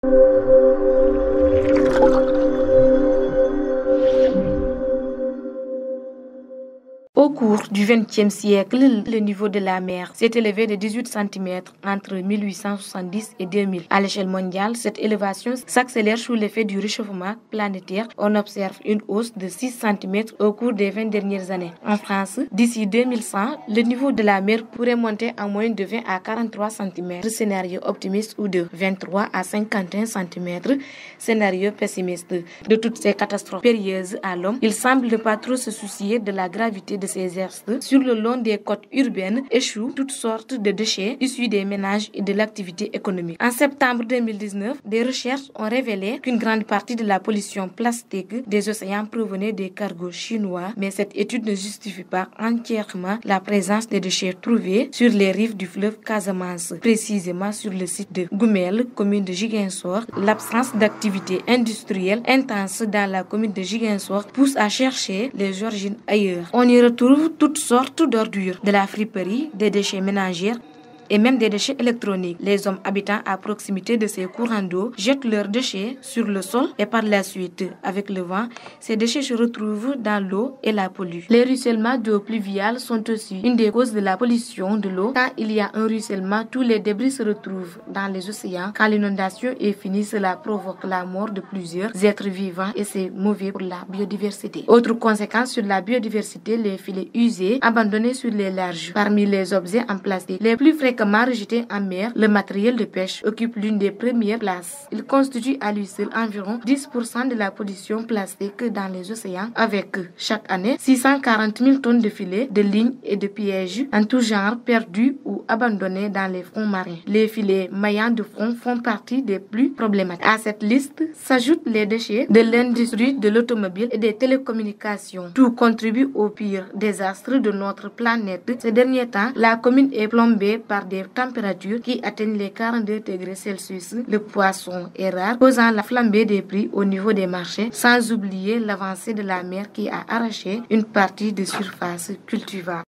Au cours du XXe siècle, le niveau de la mer s'est élevé de 18 cm entre 1870 et 2000. À l'échelle mondiale, cette élévation s'accélère sous l'effet du réchauffement planétaire. On observe une hausse de 6 cm au cours des 20 dernières années. En France, d'ici 2100, le niveau de la mer pourrait monter en moyenne de 20 à 43 cm. Scénario optimiste ou de 23 à 51 cm. Scénario pessimiste. De toutes ces catastrophes périlleuses à l'homme, il semble ne pas trop se soucier de la gravité de ces herstes. Sur le long des côtes urbaines échouent toutes sortes de déchets issus des ménages et de l'activité économique. En septembre 2019, des recherches ont révélé qu'une grande partie de la pollution plastique des océans provenait des cargos chinois, mais cette étude ne justifie pas entièrement la présence des déchets trouvés sur les rives du fleuve Casamance, précisément sur le site de Goumel, commune de Ziguinchor. L'absence d'activité industrielle intense dans la commune de Ziguinchor pousse à chercher les origines ailleurs. On y retrouve toutes sortes d'ordures, de la friperie, des déchets ménagers et même des déchets électroniques. Les hommes habitant à proximité de ces courants d'eau jettent leurs déchets sur le sol et par la suite, avec le vent, ces déchets se retrouvent dans l'eau et la polluent. Les ruissellements d'eau pluviale sont aussi une des causes de la pollution de l'eau. Quand il y a un ruissellement, tous les débris se retrouvent dans les océans. Quand l'inondation est finie, cela provoque la mort de plusieurs êtres vivants et c'est mauvais pour la biodiversité. Autre conséquence sur la biodiversité, les filets usés abandonnés sur les larges. Parmi les objets en plastique les plus fréquemment rejeté en mer, le matériel de pêche occupe l'une des premières places. Il constitue à lui seul environ 10% de la pollution plastique dans les océans, avec chaque année 640 000 tonnes de filets, de lignes et de pièges en tout genre perdus ou abandonnés dans les fonds marins. Les filets maillants de fond font partie des plus problématiques. À cette liste s'ajoutent les déchets de l'industrie de l'automobile et des télécommunications. Tout contribue au pire désastre de notre planète. Ces derniers temps, la commune est plombée par des températures qui atteignent les 42 degrés Celsius. Le poisson est rare, causant la flambée des prix au niveau des marchés, sans oublier l'avancée de la mer qui a arraché une partie de surface cultivable.